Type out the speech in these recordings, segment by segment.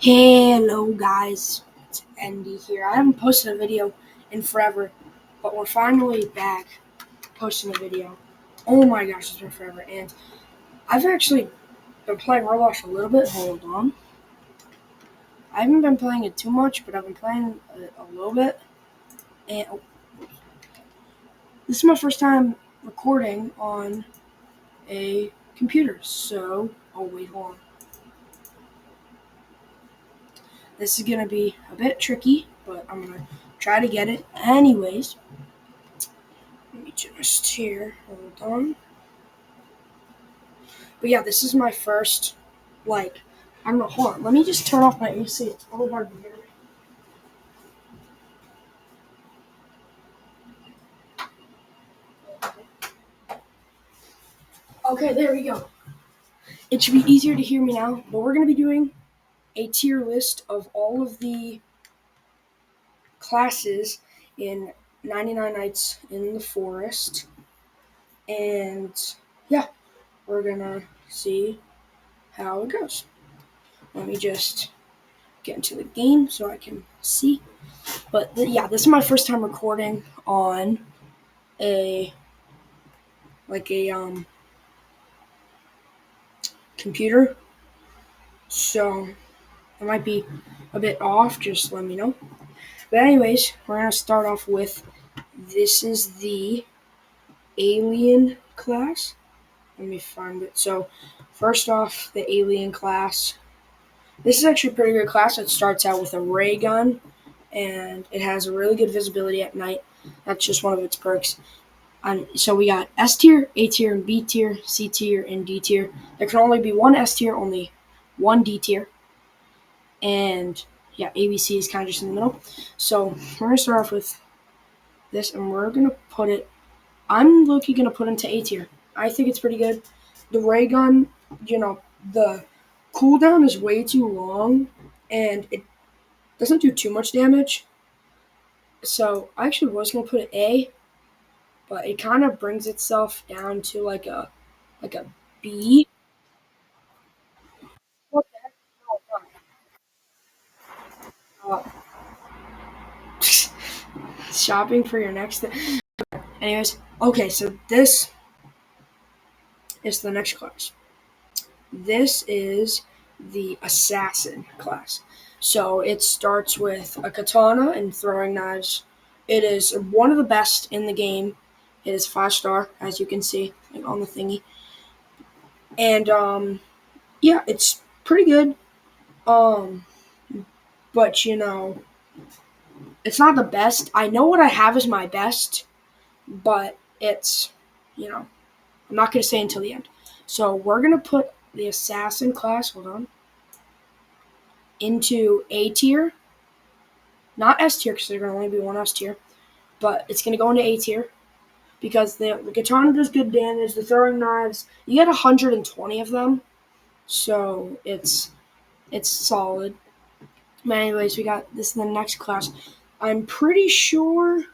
Hello guys, it's Andy here. I haven't posted a video in forever, but we're finally back posting a video. Oh my gosh, it's been forever, and I've actually been playing Roblox a little bit. Hold on. I haven't been playing it too much, but I've been playing it a little bit. And this is my first time recording on a computer, so wait, hold on. This is gonna be a bit tricky, but I'm gonna try to get it. Anyways, let me just here. Hold on. But yeah, this is my first, I don't know, hold on. Let me just turn off my AC. It's really hard to hear me. Okay, there we go. It should be easier to hear me now, but we're going to be doing a tier list of all of the classes in 99 Nights in the Forest. And yeah, we're going to see how it goes. Let me just get into the game so I can see. But yeah, this is my first time recording on a a computer, so it might be a bit off. Just let me know. But anyways, we're gonna start off with this is the alien class. Let me find it. So first off, the alien class. This is actually a pretty good class. It starts out with a ray gun, and it has a really good visibility at night. That's just one of its perks. And so we got S tier, A tier, and B tier, C tier, and D tier. There can only be one S tier, only one D tier, and yeah, ABC is kind of just in the middle. So we're gonna start off with this, and we're gonna put it. I'm looking gonna put into A tier. I think it's pretty good. The ray gun, the cooldown is way too long, and it doesn't do too much damage. So I actually was gonna put it A, but it kind of brings itself down to like a B. What the heck is going on? Shopping for your next thing. Anyways, okay, so this is the next class. This is the assassin class. So it starts with a katana and throwing knives. It is one of the best in the game. It is 5-star, as you can see on the thingy. And yeah, it's pretty good. Um, but it's not the best. I know what I have is my best, but it's you know I'm not gonna say until the end. So we're gonna put the assassin class. Hold on. Into A tier, not S tier because there's gonna only be one S tier, but it's gonna go into A tier because the katana does good damage. The throwing knives, you get 120 of them, so it's solid. But anyways, we got this in the next class. I'm pretty sure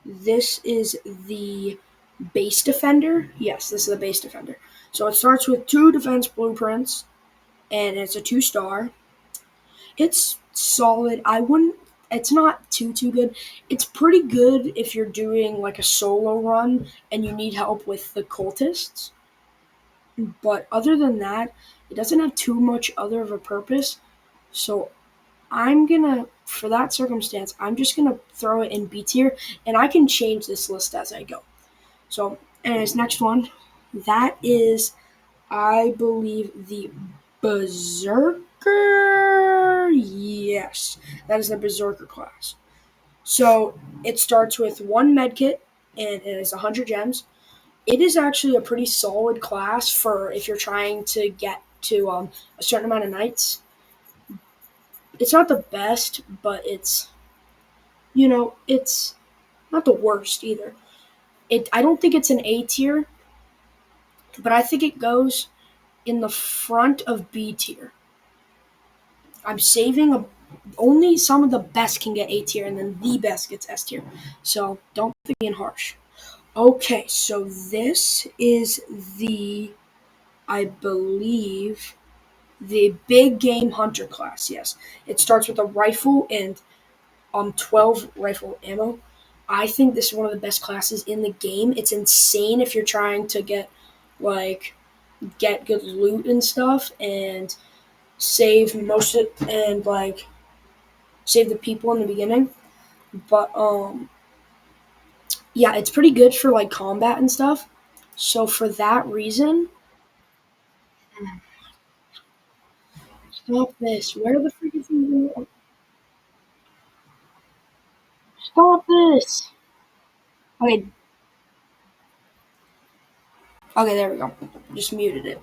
this is the base defender. Yes, this is the base defender. So it starts with 2 defense blueprints, and it's a 2-star. It's solid. I wouldn't. It's not too good. It's pretty good if you're doing like a solo run and you need help with the cultists. But other than that, it doesn't have too much other of a purpose. So for that circumstance, I'm just gonna throw it in B tier, and I can change this list as I go. So, anyways, next one, that is, I believe, the Berserker. Yes, that is the Berserker class. So it starts with 1 medkit, and it is 100 gems. It is actually a pretty solid class for if you're trying to get to a certain amount of nights. It's not the best, but it's not the worst either. I don't think it's an A tier, but I think it goes in the front of B tier. I'm saving only some of the best can get A tier, and then the best gets S tier. So don't think being harsh. Okay, so this is I believe, The big game hunter class, yes. It starts with a rifle and 12 rifle ammo. I think this is one of the best classes in the game. It's insane if you're trying to like get good loot and stuff and save most of and like save the people in the beginning. But yeah, it's pretty good for like combat and stuff. So for that reason, stop this. Where the freak is he? Stop this. Okay, okay, there we go. Just muted it.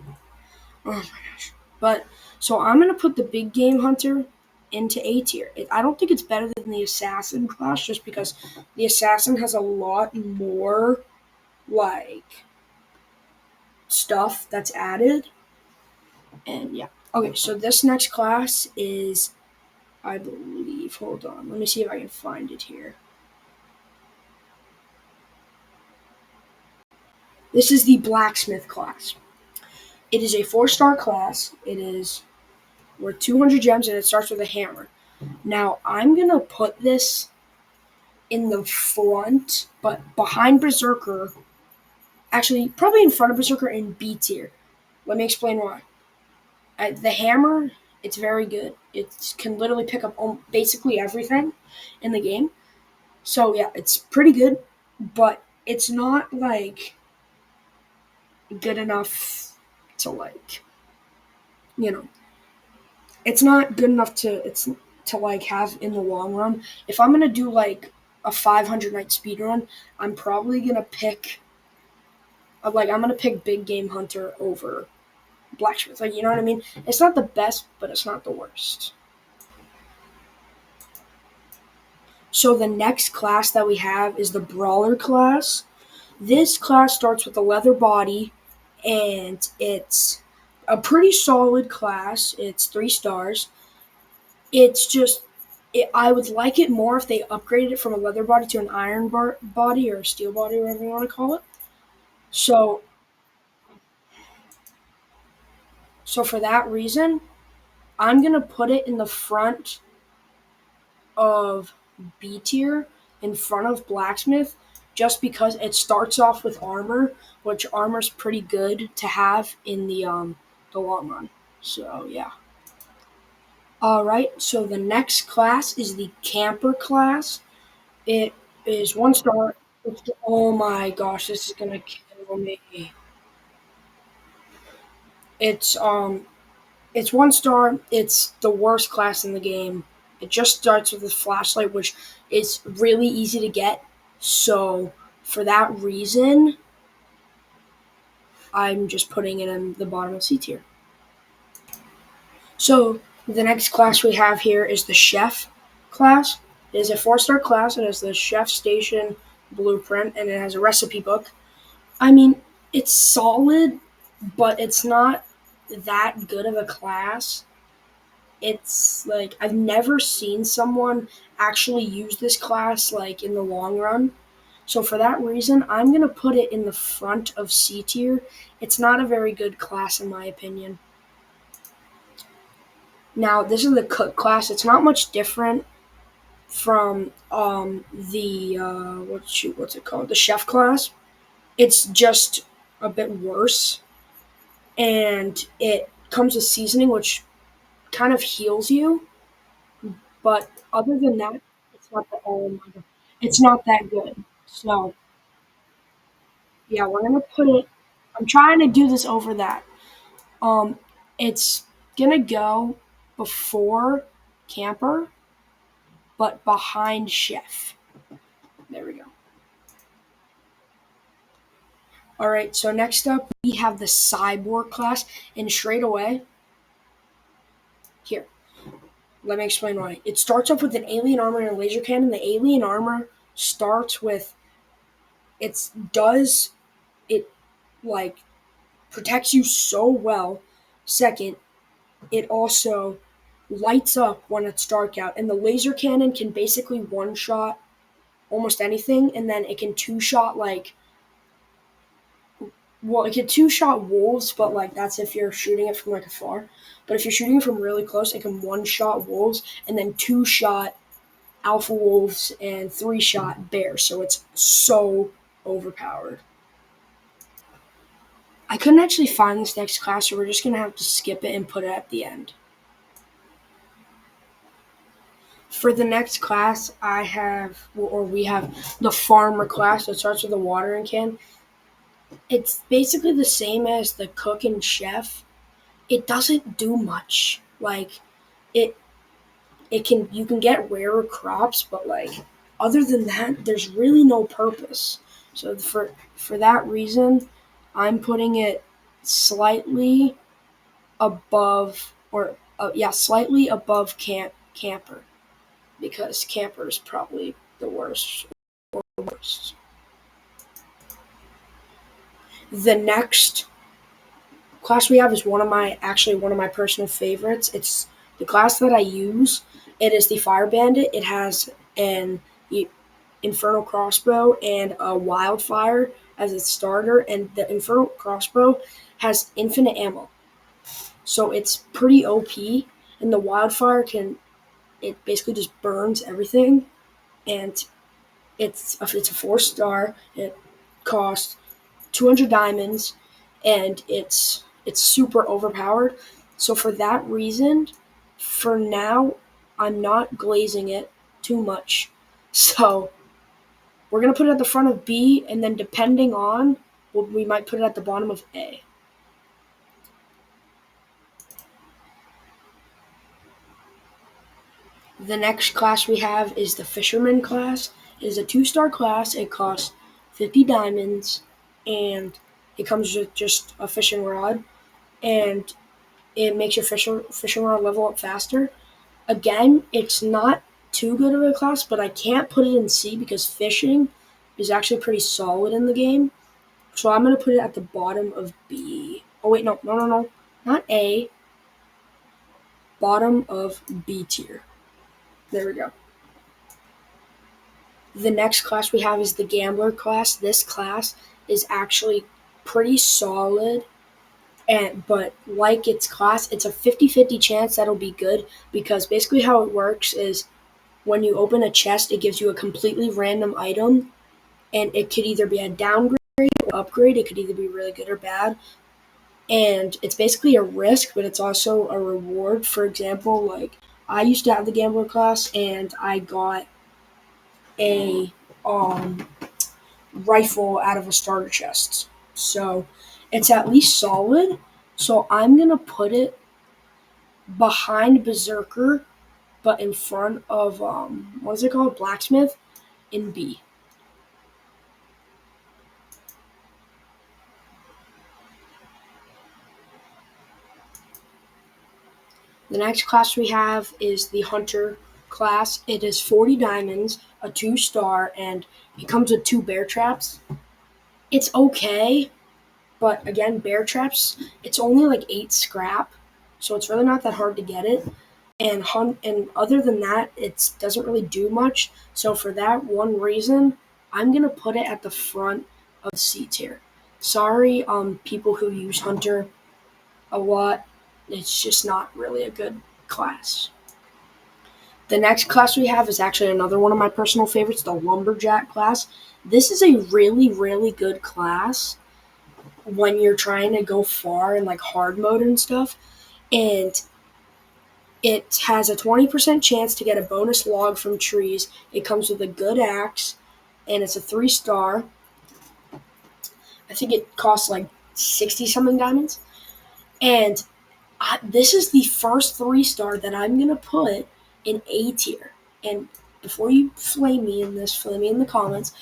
Oh my gosh. But so I'm gonna put the big game hunter into A tier. I don't think it's better than the assassin class, just because the assassin has a lot more like stuff that's added. And yeah. Okay, so this next class is, I believe. Hold on. Let me see if I can find it here. This is the blacksmith class. It is a 4-star class. It is worth 200 gems and it starts with a hammer. Now, I'm going to put this in the front, but behind Berserker. Actually, probably in front of Berserker in B tier. Let me explain why. The hammer, it's very good. It can literally pick up basically everything in the game. So yeah, it's pretty good, but it's not like good enough to like, you know, it's not good enough to like have in the long run. If I'm gonna do like a 500 night speed run, I'm probably gonna pick I'm gonna pick Big Game Hunter over Blacksmith. Like, you know what I mean? It's not the best, but it's not the worst. So the next class that we have is the Brawler class. This class starts with a leather body, and it's a pretty solid class. It's 3 stars. It's just, I would like it more if they upgraded it from a leather body to an iron body or a steel body, whatever you want to call it. So, so for that reason, I'm gonna put it in the front of B tier, in front of blacksmith, just because it starts off with armor, which armor's pretty good to have in the long run. So yeah. All right. So the next class is the camper class. It is 1 star. Oh my gosh, this is gonna kill me. It's um it's 1 star. It's the worst class in the game. It just starts with a flashlight, which is really easy to get. So for that reason, I'm just putting it in the bottom of C tier. So the next class we have here is the chef class. It is a 4-star class. It has the chef station blueprint and it has a recipe book. I mean, it's solid, but it's not that good of a class. It's like I've never seen someone actually use this class like in the long run. So for that reason, I'm gonna put it in the front of C tier. It's not a very good class in my opinion. Now this is the cook class. It's not much different from the what's it called, the chef class. It's just a bit worse, and it comes with seasoning, which kind of heals you. But other than that, oh my god, it's not that good. So yeah, we're gonna put it. I'm trying to do this over that. Um, it's gonna go before camper, but behind chef. There we go. All right. So next up, we have the cyborg class, and straight away here, let me explain why. It starts off with an alien armor and a laser cannon. The alien armor starts with does it like protects you so well. Second, it also lights up when it's dark out, and the laser cannon can basically one shot almost anything, and then it can two shot like Well, it can two shot wolves, but like that's if you're shooting it from like afar. But if you're shooting it from really close, it can one shot wolves and then two shot alpha wolves and three shot bears. So it's so overpowered. I couldn't actually find this next class, so we're just gonna have to skip it and put it at the end. For the next class, I have, or we have the farmer class that starts with a watering can. It's basically the same as the cook and chef. It doesn't do much. Like it, it can you can get rarer crops, but like other than that, there's really no purpose. So for that reason, I'm putting it slightly above, or yeah, slightly above camper, because camper is probably the worst. The next class we have is one of my personal favorites. It's the class that I use. It is the Fire Bandit. It has an Infernal Crossbow and a Wildfire as its starter, and the Infernal Crossbow has infinite ammo, so it's pretty OP. And the Wildfire can it basically just burns everything, and it's a 4 star. It costs 200 diamonds, and it's super overpowered. So for that reason, for now, I'm not glazing it too much. So we're gonna put it at the front of B, and then depending on, we might put it at the bottom of A. The next class we have is the Fisherman class. It is a 2 star class. It costs 50 diamonds, and it comes with just a fishing rod, and it makes your fishing rod level up faster. Again, it's not too good of a class, but I can't put it in C because fishing is actually pretty solid in the game. So I'm gonna put it at the bottom of B. Oh wait, no, not A. Bottom of B tier. There we go. The next class we have is the Gambler class. This class is actually pretty solid, and but like its class, it's a 50-50 chance that'll be good, because basically how it works is when you open a chest, it gives you a completely random item, and it could either be a downgrade or upgrade. It could either be really good or bad, and it's basically a risk, but it's also a reward. For example, like I used to have the Gambler class, and I got a rifle out of a starter chest. So it's at least solid. So I'm gonna put it behind Berserker, but in front of what is it called? Blacksmith in B. The next class we have is the Hunter class. It is 40 diamonds, a 2 star, and it comes with 2 bear traps. It's okay, but again, bear traps, it's only like 8 scrap, so it's really not that hard to get it. And other than that, it doesn't really do much. So for that one reason, I'm gonna put it at the front of C tier. Sorry, people who use Hunter a lot. It's just not really a good class. The next class we have is actually another one of my personal favorites, the Lumberjack class. This is a really, really good class when you're trying to go far in like hard mode and stuff. And it has a 20% chance to get a bonus log from trees. It comes with a good axe, and it's a 3 star. I think it costs like 60 something diamonds. And this is the first 3 star that I'm going to put in A tier. And before you flame me in the comments.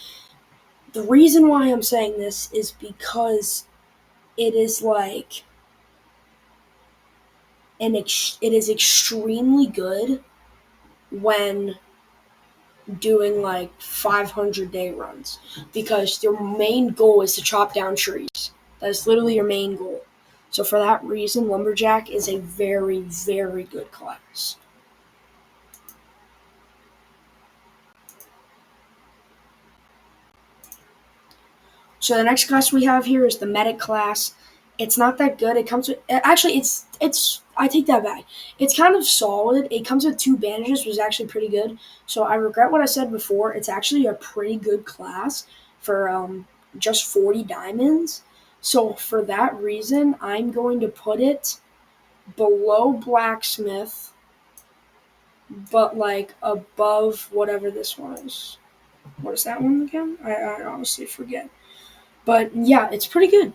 The reason why I'm saying this is because it is like it is extremely good when doing like 500-day runs, because your main goal is to chop down trees. That's literally your main goal. So for that reason, Lumberjack is a very, very good class. So the next class we have here is the medic class. It's not that good. It comes with actually it's I take that back. It's kind of solid. It comes with 2 bandages, which is actually pretty good. So I regret what I said before. It's actually a pretty good class for just 40 diamonds. So for that reason, I'm going to put it below blacksmith, but like above whatever this one is. What is that one again? I honestly forget. But yeah, it's pretty good.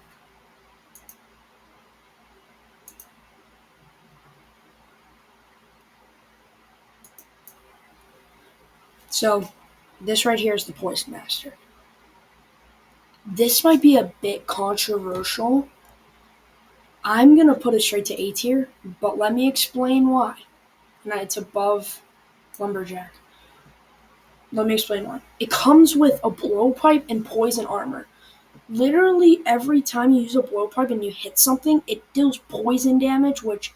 So this right here is the Poison Master. This might be a bit controversial. I'm gonna put it straight to A tier, but let me explain why. And it's above Lumberjack. Let me explain why. It comes with a blowpipe and poison armor. Literally every time you use a blowpipe and you hit something, it deals poison damage, which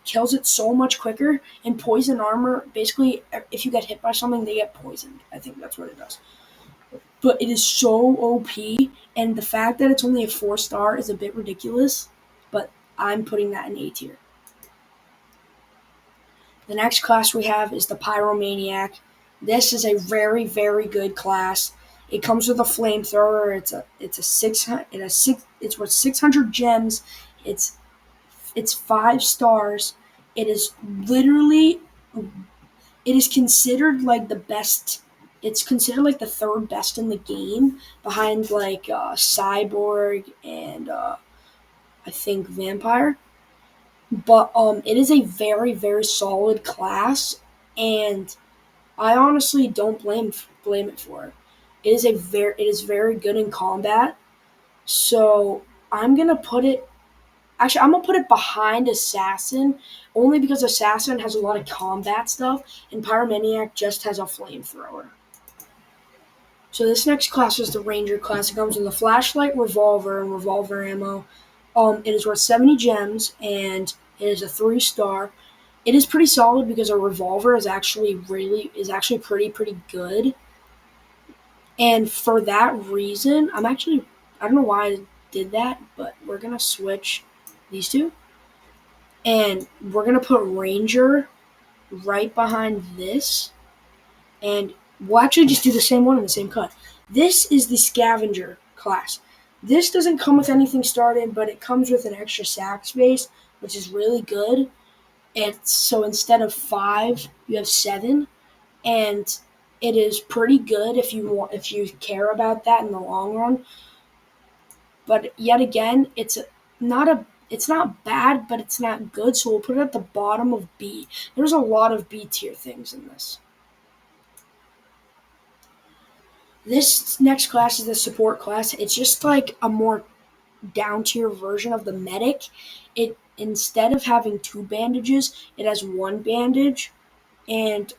kills it so much quicker. And poison armor, basically, if you get hit by something, they get poisoned. I think that's what it does. But it is so OP, and the fact that it's only a 4 star is a bit ridiculous. But I'm putting that in A tier. The next class we have is the Pyromaniac. This is a very, very good class. It comes with a flamethrower. It's worth 600 gems. It's 5 stars. It is literally it is considered like the best. It's considered like the third best in the game, behind like Cyborg and I think Vampire. But it is a very very solid class, and I honestly don't blame it for it. It is very good in combat. So I'm gonna put it. Actually, I'm gonna put it behind Assassin, only because Assassin has a lot of combat stuff, and Pyromaniac just has a flamethrower. So this next class is the Ranger class. It comes with a flashlight, revolver, and revolver ammo. It is worth 70 gems, and it is a 3 star. It is pretty solid because a revolver is actually pretty good. And for that reason, I don't know why I did that, but we're gonna switch these two, and we're gonna put Ranger right behind this, and we'll actually just do the same one in the same cut. This is the Scavenger class. This doesn't come with anything started, but it comes with an extra sack space, which is really good. And so instead of 5, you have 7, and it is pretty good if you care about that in the long run. But yet again, it's not bad, but it's not good. So we'll put it at the bottom of B. There's a lot of B tier things in this. This next class is the support class. It's just like a more down tier version of the medic. It instead of having 2 bandages, it has 1 bandage, and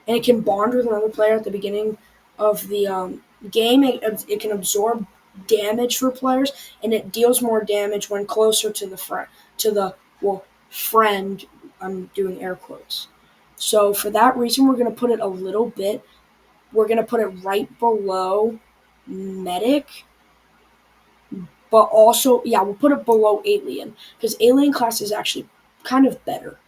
and it can bond with another player at the beginning of the game. It can absorb damage for players, and it deals more damage when closer to the friend. I'm doing air quotes. So for that reason, we're gonna put it a little bit. We're gonna put it right below medic, but also we'll put it below alien because alien class is actually kind of better.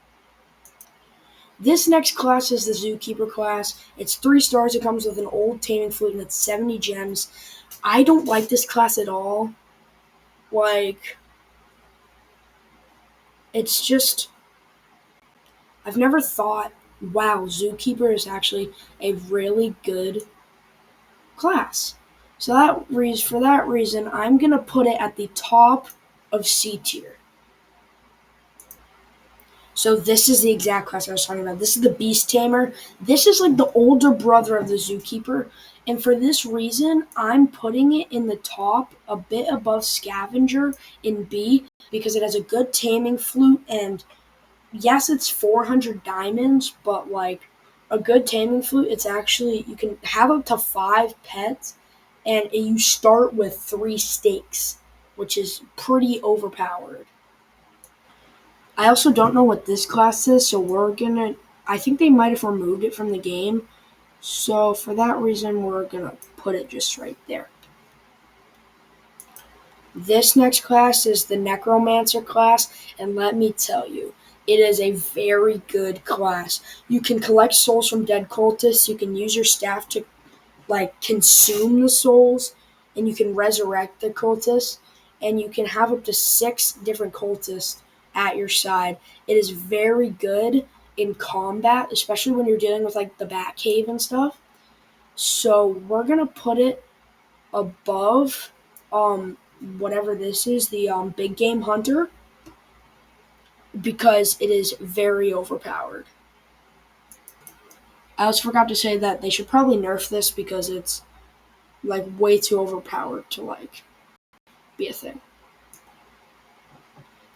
This next class is the Zookeeper class. It's 3 stars. It comes with an old taming flute and it's 70 gems. I don't like this class at all. Like, it's just, I've never thought, wow, Zookeeper is actually a really good class. So for that reason, I'm gonna put it at the top of C tier. So this is the exact class I was talking about. This is the Beast Tamer. This is like the older brother of the Zookeeper. And for this reason, I'm putting it in the top, a bit above Scavenger in B, because it has a good taming flute. And yes, it's 400 diamonds, but like a good taming flute, it's actually, you can have up to 5 pets, and you start with 3 stakes, which is pretty overpowered. I also don't know what this class is, so we're gonna. I think they might have removed it from the game, So for that reason, we're gonna put it just right there. This next class is the Necromancer class, and let me tell you, it is a very good class. You can collect souls from dead cultists, you can use your staff to consume the souls, and you can resurrect the cultists, and you can have up to 6 different cultists at your side. It is very good in combat, especially when you're dealing with like the Bat Cave and stuff. So we're gonna put it above whatever this is, the big game hunter, because it is very overpowered. I also forgot to say that they should probably nerf this because it's like way too overpowered to like be a thing.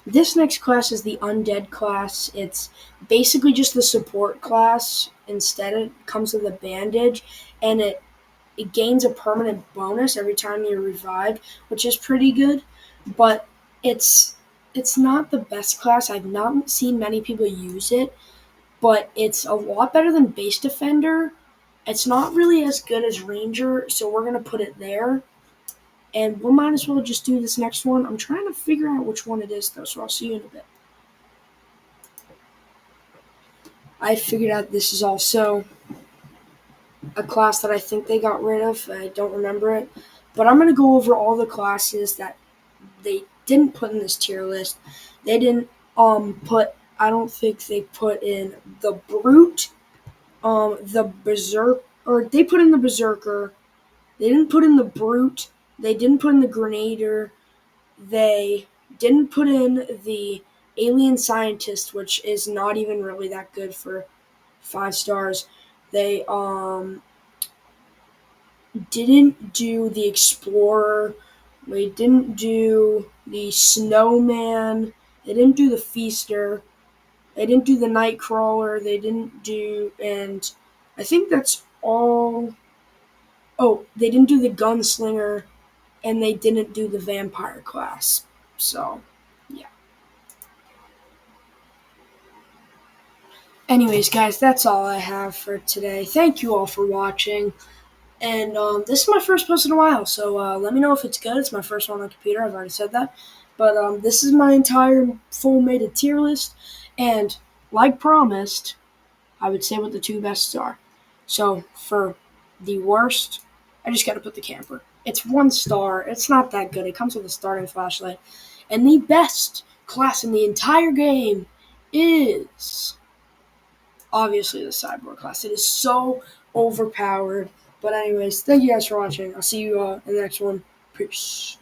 This next class is the undead class. It's basically just the support class. Instead, it comes with a bandage, and it gains a permanent bonus every time you revive, which is pretty good. But it's it's not the best class. I've not seen many people use it, but it's a lot better than base defender. It's not really as good as ranger, so we're gonna put it there. And we might as well just do this next one. I'm trying to figure out which one it is though, so I'll see you in a bit. I figured out this is also a class that I think they got rid of. I don't remember it. But I'm going to go over all the classes that they didn't put in this tier list. They didn't put, I don't think they put in the Brute, the Berserk, or they put in the Berserker. They didn't put in the Brute. They didn't put in the Grenadier. They didn't put in the Alien Scientist, which is not even really that good for 5 stars. They didn't do the Explorer. They didn't do the Snowman. They didn't do the Feaster. They didn't do the Nightcrawler. They didn't do, and I think that's all. Oh, they didn't do the Gunslinger, and they didn't do the Vampire class. So, yeah. Anyways, guys, that's all I have for today. Thank you all for watching. And this is my first post in a while, so let me know if it's good. It's my first one on the computer. I've already said that. But this is my entire full made a tier list. And like promised, I would say what the 2 bests are. So for the worst, I just got to put the camper. It's 1 star. It's not that good. It comes with a starting flashlight. And the best class in the entire game is obviously the cyborg class. It is so overpowered. But anyways, thank you guys for watching. I'll see you in the next one. Peace.